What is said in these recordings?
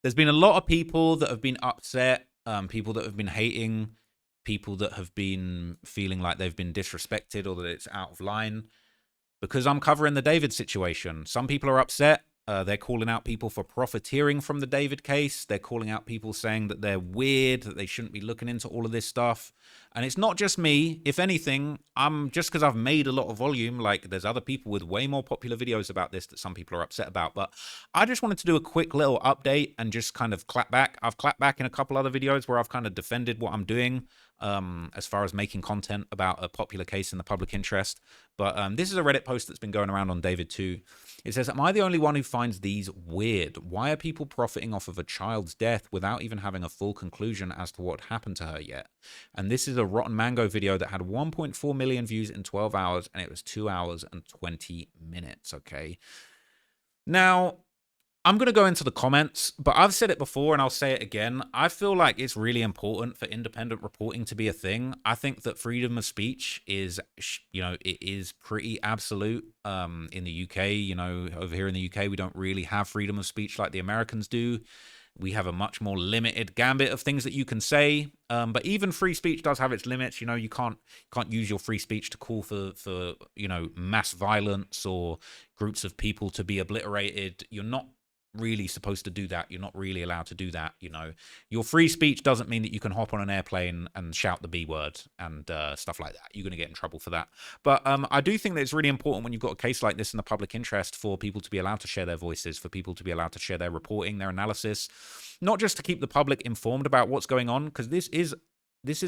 there's been a lot of people that have been upset, people that have been hating, people that have been feeling like they've been disrespected or that it's out of line because I'm covering the David situation. Some people are upset. They're calling out people for profiteering from the David case. They're calling out people saying that they're weird, that they shouldn't be looking into all of this stuff. And it's not just me. If anything, I'm just because I've made a lot of volume, like there's other people with way more popular videos about this that some people are upset about. But I just wanted to do a quick little update and just kind of clap back. I've clapped back in a couple other videos where I've kind of defended what I'm doing as far as making content about a popular case in the public interest. But this is a Reddit post that's been going around on David too. It says, am I the only one who finds these weird? Why are people profiting off of a child's death without even having a full conclusion as to what happened to her yet? And this is a Rotten Mango video that had 1.4 million views in 12 hours, and it was 2 hours and 20 minutes, okay? Now, I'm going to go into the comments, but I've said it before and I'll say it again. I feel like it's really important for independent reporting to be a thing. I think that freedom of speech is, it is pretty absolute in the UK. Over here in the UK, we don't really have freedom of speech like the Americans do. We have a much more limited gambit of things that you can say. But even free speech does have its limits. You can't use your free speech to call for mass violence or groups of people to be obliterated. You're not really supposed to do that. You're not really allowed to do that. Your free speech doesn't mean that you can hop on an airplane and shout the B word and stuff like that. You're going to get in trouble for that. But I do think that it's really important when you've got a case like this in the public interest for people to be allowed to share their voices, for people to be allowed to share their reporting, their analysis, not just to keep the public informed about what's going on, because this is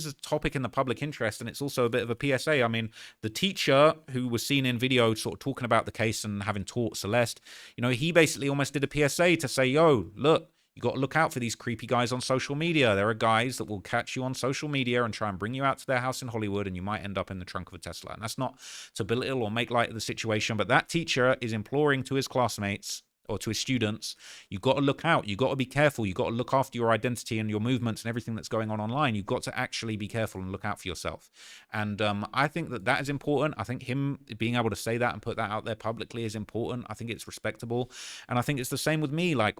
a topic in the public interest, and it's also a bit of a PSA. I mean, the teacher who was seen in video sort of talking about the case and having taught Celeste, he basically almost did a PSA to say, yo, look, you got to look out for these creepy guys on social media. There are guys that will catch you on social media and try and bring you out to their house in Hollywood, and you might end up in the trunk of a Tesla. And that's not to belittle or make light of the situation, but that teacher is imploring to his classmates or to his students, you've got to look out. You've got to be careful. You've got to look after your identity and your movements and everything that's going on online. You've got to actually be careful and look out for yourself. And I think that is important. I think him being able to say that and put that out there publicly is important. I think it's respectable. And I think it's the same with me. Like,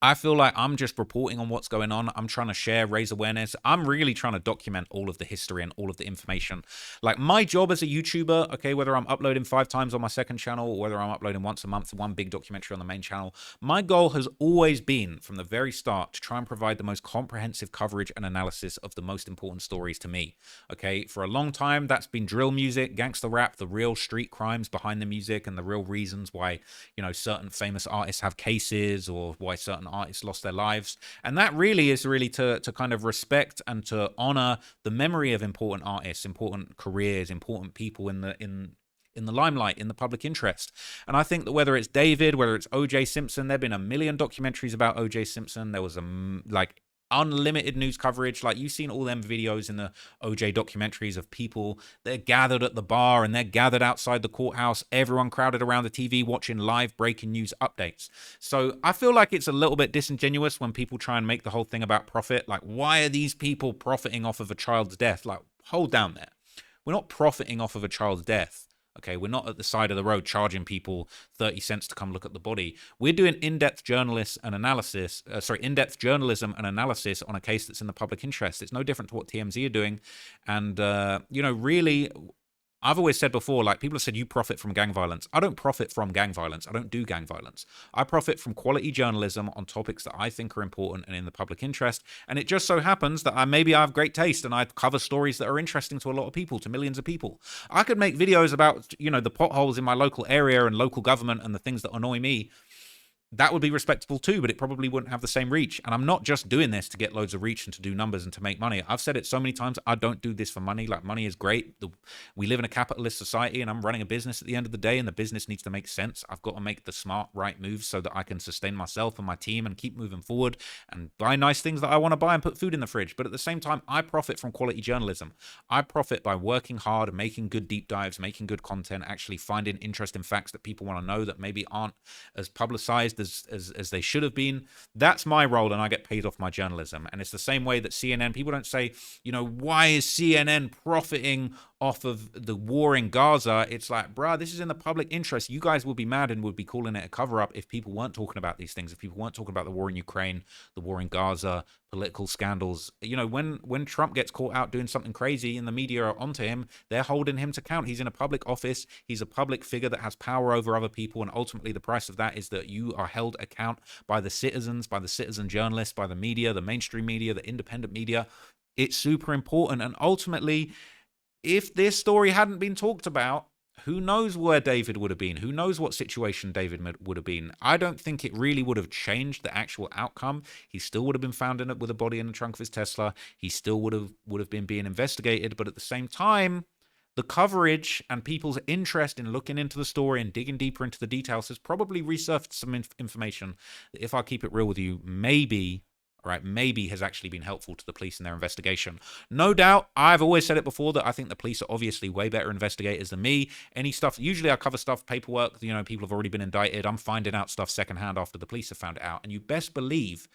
I feel like I'm just reporting on what's going on. I'm trying to share, raise awareness. I'm really trying to document all of the history and all of the information. Like, my job as a YouTuber, okay, whether I'm uploading 5 times on my second channel or whether I'm uploading once a month, one big documentary on the main channel, my goal has always been from the very start to try and provide the most comprehensive coverage and analysis of the most important stories to me. Okay, for a long time, that's been drill music, gangster rap, the real street crimes behind the music and the real reasons why, certain famous artists have cases or why certain artists lost their lives. And that really is to kind of respect and to honor the memory of important artists, important careers, important people in the limelight, in the public interest. And I think that whether it's David, whether it's OJ Simpson, there have been a million documentaries about OJ Simpson. There was unlimited news coverage. Like, you've seen all them videos in the OJ documentaries of people, they're gathered at the bar and they're gathered outside the courthouse, everyone crowded around the TV watching live breaking news updates. So I feel like it's a little bit disingenuous when people try and make the whole thing about profit. Like, why are these people profiting off of a child's death? Like, hold down there. We're not profiting off of a child's death. Okay, we're not at the side of the road charging people 30 cents to come look at the body. We're doing in-depth journalism and analysis on a case that's in the public interest. It's no different to what TMZ are doing. And, really, I've always said before, like, people have said, you profit from gang violence. I don't profit from gang violence. I don't do gang violence. I profit from quality journalism on topics that I think are important and in the public interest. And it just so happens that I have great taste and I cover stories that are interesting to a lot of people, to millions of people. I could make videos about, the potholes in my local area and local government and the things that annoy me. That would be respectable too, but it probably wouldn't have the same reach. And I'm not just doing this to get loads of reach and to do numbers and to make money. I've said it so many times, I don't do this for money. Like, money is great. We live in a capitalist society and I'm running a business at the end of the day, and the business needs to make sense. I've got to make the smart, right moves so that I can sustain myself and my team and keep moving forward and buy nice things that I want to buy and put food in the fridge. But at the same time, I profit from quality journalism. I profit by working hard, making good deep dives, making good content, actually finding interesting facts that people want to know that maybe aren't as publicized as they should have been. That's my role, and I get paid off my journalism. And it's the same way that CNN, people don't say, why is CNN profiting off of the war in Gaza? It's like, bruh, this is in the public interest. You guys would be mad and would be calling it a cover-up if people weren't talking about these things, if people weren't talking about the war in Ukraine, the war in Gaza, political scandals. When Trump gets caught out doing something crazy and the media are onto him, they're holding him to account. He's in a public office. He's a public figure that has power over other people, and ultimately the price of that is that you are held account by the citizens, by the citizen journalists, by the media, the mainstream media, the independent media. It's super important. And ultimately, if this story hadn't been talked about, who knows where David would have been? Who knows what situation David would have been? I don't think it really would have changed the actual outcome. He still would have been found with a body in the trunk of his Tesla. He still would have been being investigated. But at the same time, the coverage and people's interest in looking into the story and digging deeper into the details has probably resurfaced some information that, if I keep it real with you, maybe has actually been helpful to the police in their investigation. No doubt, I've always said it before that I think the police are obviously way better investigators than me. Any stuff, usually I cover stuff, paperwork, people have already been indicted. I'm finding out stuff secondhand after the police have found it out. And you best believe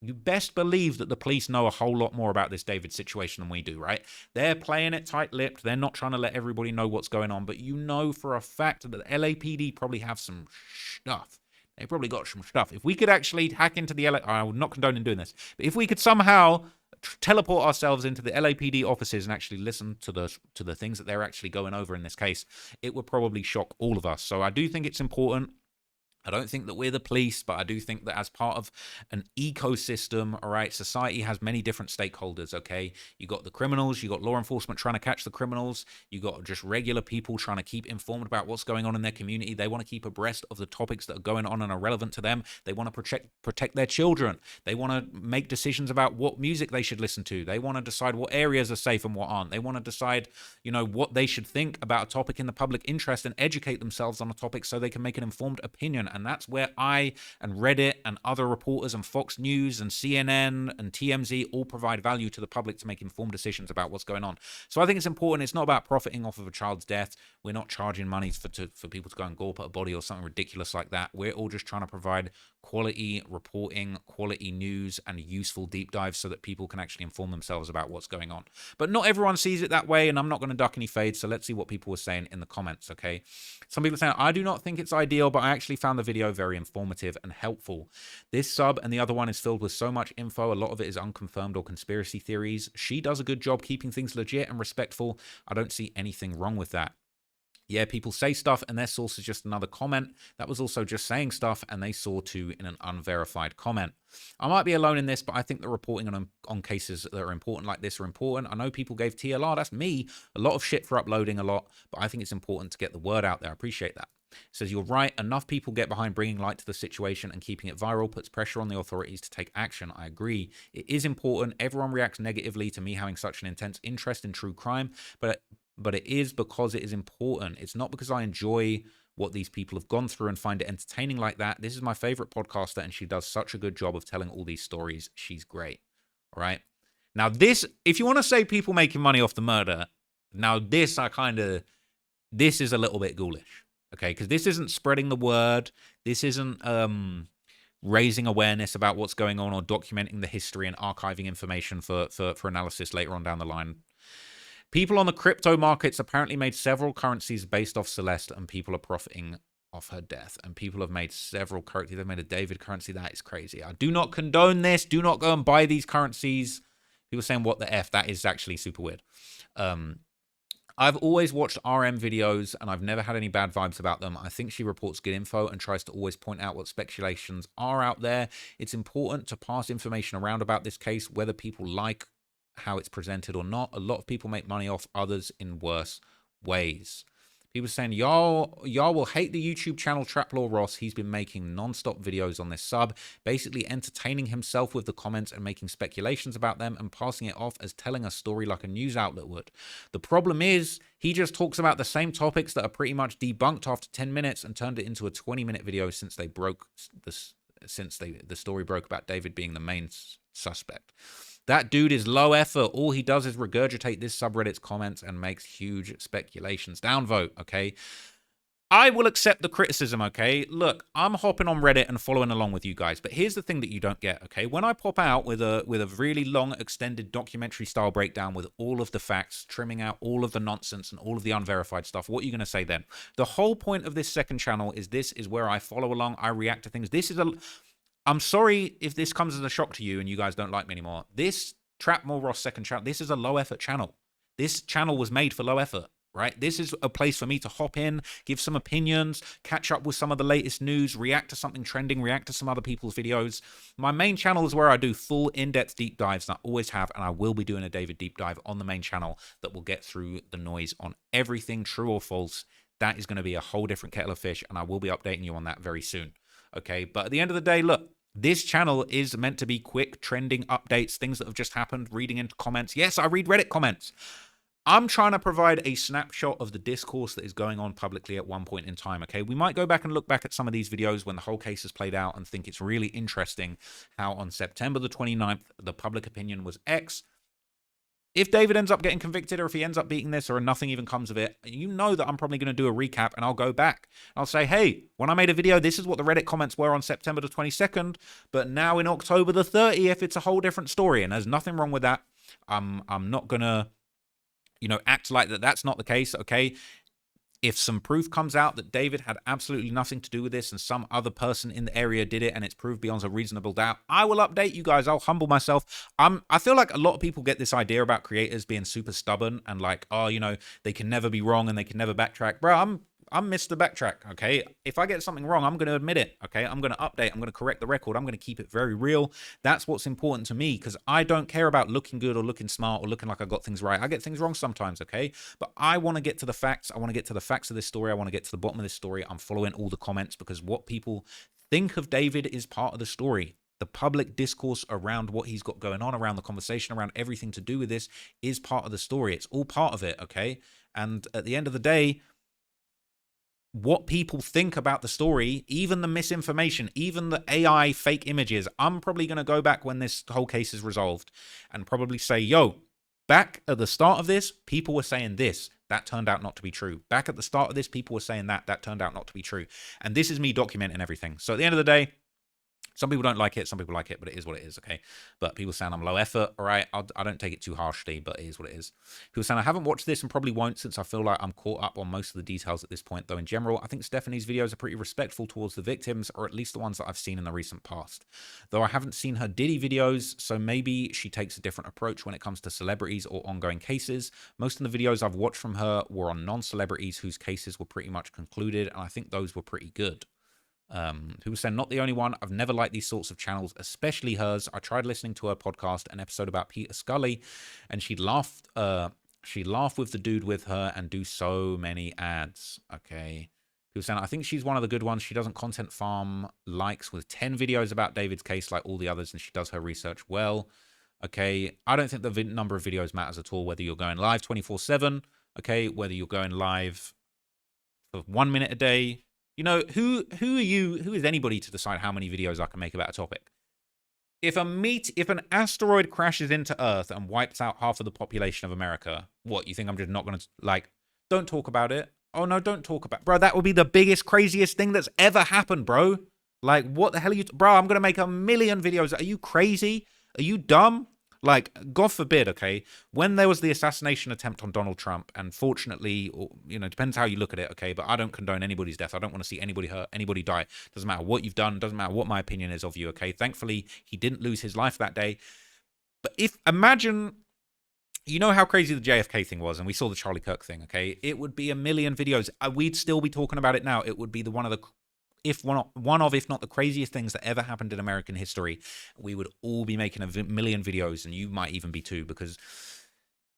that the police know a whole lot more about this David situation than we do, right? They're playing it tight-lipped. They're not trying to let everybody know what's going on. But you know for a fact that the LAPD probably have some stuff. They probably got some stuff. If we could actually hack into the I'm not condoning doing this, but if we could somehow teleport ourselves into the LAPD offices and actually listen to the things that they're actually going over in this case, it would probably shock all of us. So I do think it's important. I don't think that we're the police, but I do think that as part of an ecosystem, all right, society has many different stakeholders, okay? You got the criminals, you got law enforcement trying to catch the criminals, you got just regular people trying to keep informed about what's going on in their community. They want to keep abreast of the topics that are going on and are relevant to them. They want to protect their children. They want to make decisions about what music they should listen to. They want to decide what areas are safe and what aren't. They want to decide, what they should think about a topic in the public interest and educate themselves on a topic so they can make an informed opinion. And that's where I and Reddit and other reporters and Fox News and CNN and TMZ all provide value to the public to make informed decisions about what's going on. So I think it's important. It's not about profiting off of a child's death. We're not charging money for people to go and gawp at a body or something ridiculous like that. We're all just trying to provide quality reporting, quality news, and useful deep dives so that people can actually inform themselves about what's going on. But not everyone sees it that way, and I'm not going to duck any fades, so let's see what people were saying in the comments, okay? Some people are saying, I do not think it's ideal, but I actually found the video very informative and helpful. This sub and the other one is filled with so much info. A lot of it is unconfirmed or conspiracy theories. She does a good job keeping things legit and respectful. I don't see anything wrong with that. Yeah, people say stuff and their source is just another comment. That was also just saying stuff and they saw too in an unverified comment. I might be alone in this, but I think the reporting on cases that are important like this are important. I know people gave TLR, that's me, a lot of shit for uploading a lot, but I think it's important to get the word out there. I appreciate that. It says, you're right, enough people get behind bringing light to the situation and keeping it viral puts pressure on the authorities to take action. I agree. It is important. Everyone reacts negatively to me having such an intense interest in true crime, but it is because it is important. It's not because I enjoy what these people have gone through and find it entertaining like that. This is my favorite podcaster, and she does such a good job of telling all these stories. She's great. All right. Now, this, if you want to say people making money off the murder, now this is a little bit ghoulish. Okay. Because this isn't spreading the word. This isn't raising awareness about what's going on or documenting the history and archiving information for analysis later on down the line. People on the crypto markets apparently made several currencies based off Celeste, and people are profiting off her death. And people have made several currencies. They've made a David currency. That is crazy. I do not condone this. Do not go and buy these currencies. People saying, what the F? That is actually super weird. I've always watched RM videos, and I've never had any bad vibes about them. I think she reports good info and tries to always point out what speculations are out there. It's important to pass information around about this case, whether people like how it's presented or not. A lot of people make money off others in worse ways. People saying, y'all will hate the YouTube channel Traplaw Ross. He's been making non-stop videos on this sub, basically entertaining himself with the comments and making speculations about them and passing it off as telling a story like a news outlet would. The problem is, he just talks about the same topics that are pretty much debunked after 10 minutes and turned it into a 20-minute video since the story broke about David being the main suspect. That dude is low effort. All he does is regurgitate this subreddit's comments and makes huge speculations. Downvote, okay? I will accept the criticism, okay? Look, I'm hopping on Reddit and following along with you guys, but here's the thing that you don't get, okay? When I pop out with a really long, extended documentary style breakdown with all of the facts, trimming out all of the nonsense and all of the unverified stuff, what are you going to say then? The whole point of this second channel is this is where I follow along, I react to things. I'm sorry if this comes as a shock to you and you guys don't like me anymore. This Trapmore Ross second channel, this is a low effort channel. This channel was made for low effort. Right? This is a place for me to hop in, give some opinions, catch up with some of the latest news, react to something trending, react to some other people's videos. My main channel is where I do full in-depth deep dives, and I always have, and I will be doing a David deep dive on the main channel that will get through the noise on everything true or false. That is going to be a whole different kettle of fish, and I will be updating you on that very soon. Okay, but at the end of the day, look, this channel is meant to be quick, trending updates, things that have just happened, reading into comments. Yes, I read Reddit comments. I'm trying to provide a snapshot of the discourse that is going on publicly at one point in time, okay? We might go back and look back at some of these videos when the whole case has played out and think it's really interesting how on September the 29th, the public opinion was X. If David ends up getting convicted or if he ends up beating this or nothing even comes of it, you know that I'm probably going to do a recap and I'll go back. I'll say, hey, when I made a video, this is what the Reddit comments were on September the 22nd, but now in October the 30th, it's a whole different story, and there's nothing wrong with that. I'm not going to act like that's not the case, okay? If some proof comes out that David had absolutely nothing to do with this and some other person in the area did it and it's proved beyond a reasonable doubt, I will update you guys. I'll humble myself. I feel like a lot of people get this idea about creators being super stubborn and like, oh, they can never be wrong and they can never backtrack. Bro, I'm Mr. Backtrack, okay? If I get something wrong, I'm going to admit it, okay? I'm going to update. I'm going to correct the record. I'm going to keep it very real. That's what's important to me because I don't care about looking good or looking smart or looking like I got things right. I get things wrong sometimes, okay? But I want to get to the facts. I want to get to the facts of this story. I want to get to the bottom of this story. I'm following all the comments because what people think of David is part of the story. The public discourse around what he's got going on, around the conversation, around everything to do with this is part of the story. It's all part of it, okay? And at the end of the day, what people think about the story, even the misinformation, even the AI fake images, I'm probably going to go back when this whole case is resolved and probably say, yo, back at the start of this, people were saying this. That turned out not to be true. Back at the start of this, people were saying that. That turned out not to be true. And this is me documenting everything. So at the end of the day, some people don't like it, some people like it, but it is what it is, okay? But people saying I'm low effort, all right? I don't take it too harshly, but it is what it is. People saying I haven't watched this and probably won't since I feel like I'm caught up on most of the details at this point, though in general, I think Stephanie's videos are pretty respectful towards the victims, or at least the ones that I've seen in the recent past. Though I haven't seen her Diddy videos, so maybe she takes a different approach when it comes to celebrities or ongoing cases. Most of the videos I've watched from her were on non-celebrities whose cases were pretty much concluded, and I think those were pretty good. People say, not the only one. I've never liked these sorts of channels, especially hers. I tried listening to her podcast, an episode about Peter Scully, and she'd laugh with the dude with her and do so many ads. Okay. People saying, I think she's one of the good ones. She doesn't content farm likes with 10 videos about David's case like all the others, and she does her research well. Okay. I don't think the number of videos matters at all, whether you're going live 24/7, okay, whether you're going live for 1 minute a day. Who are you? Who is anybody to decide how many videos I can make about a topic? If an asteroid crashes into Earth and wipes out half of the population of America, what, you think I'm just not going to, don't talk about it? Oh, no, don't talk about it. Bro, that would be the biggest, craziest thing that's ever happened, bro. Like, what the hell are you... Bro, I'm going to make 1 million videos. Are you crazy? Are you dumb? God forbid, okay, when there was the assassination attempt on Donald Trump, and fortunately, depends how you look at it, okay, but I don't condone anybody's death. I don't want to see anybody hurt, anybody die. Doesn't matter what you've done, doesn't matter what my opinion is of you, okay? Thankfully, he didn't lose his life that day. But imagine, how crazy the JFK thing was, and we saw the Charlie Kirk thing, okay? It would be 1 million videos. We'd still be talking about it now. It would be one of, if not the craziest things that ever happened in American history. We would all be making 1 million videos, and you might even be too, because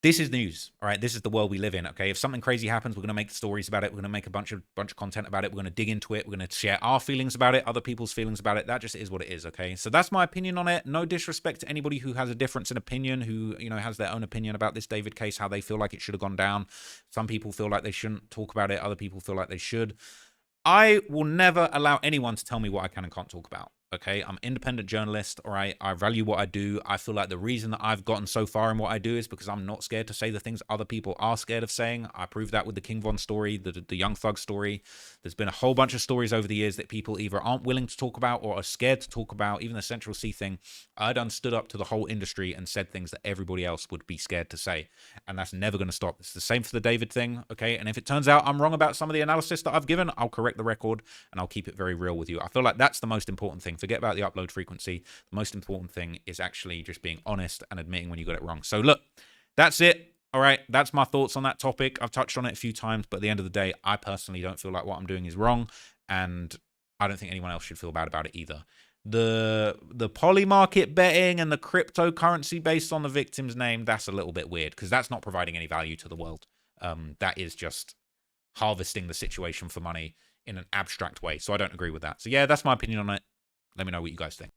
this is news, all right? This is the world we live in, okay? If something crazy happens, we're going to make stories about it. We're going to make a bunch of content about it. We're going to dig into it. We're going to share our feelings about it, other people's feelings about it. That just is what it is, okay? So that's my opinion on it. No disrespect to anybody who has a difference in opinion, who, has their own opinion about this David case, how they feel like it should have gone down. Some people feel like they shouldn't talk about it. Other people feel like they should. I will never allow anyone to tell me what I can and can't talk about, Okay, I'm an independent journalist. All right, I value what I do. I feel like the reason that I've gotten so far in what I do is because I'm not scared to say the things other people are scared of saying. I proved that with the King Von story, the Young Thug story. There's been a whole bunch of stories over the years that people either aren't willing to talk about or are scared to talk about. Even the Central C thing, I done stood up to the whole industry and said things that everybody else would be scared to say, and that's never going to stop. It's the same for the David thing. Okay, and if it turns out I'm wrong about some of the analysis that I've given, I'll correct the record and I'll keep it very real with you. I feel like that's the most important thing. Forget about the upload frequency. The most important thing is actually just being honest and admitting when you got it wrong. So look, that's it. All right, that's my thoughts on that topic. I've touched on it a few times, but at the end of the day, I personally don't feel like what I'm doing is wrong, and I don't think anyone else should feel bad about it either. The poly market betting and the cryptocurrency based on the victim's name, that's a little bit weird because that's not providing any value to the world. That is just harvesting the situation for money in an abstract way. So I don't agree with that. So yeah, that's my opinion on it. Let me know what you guys think.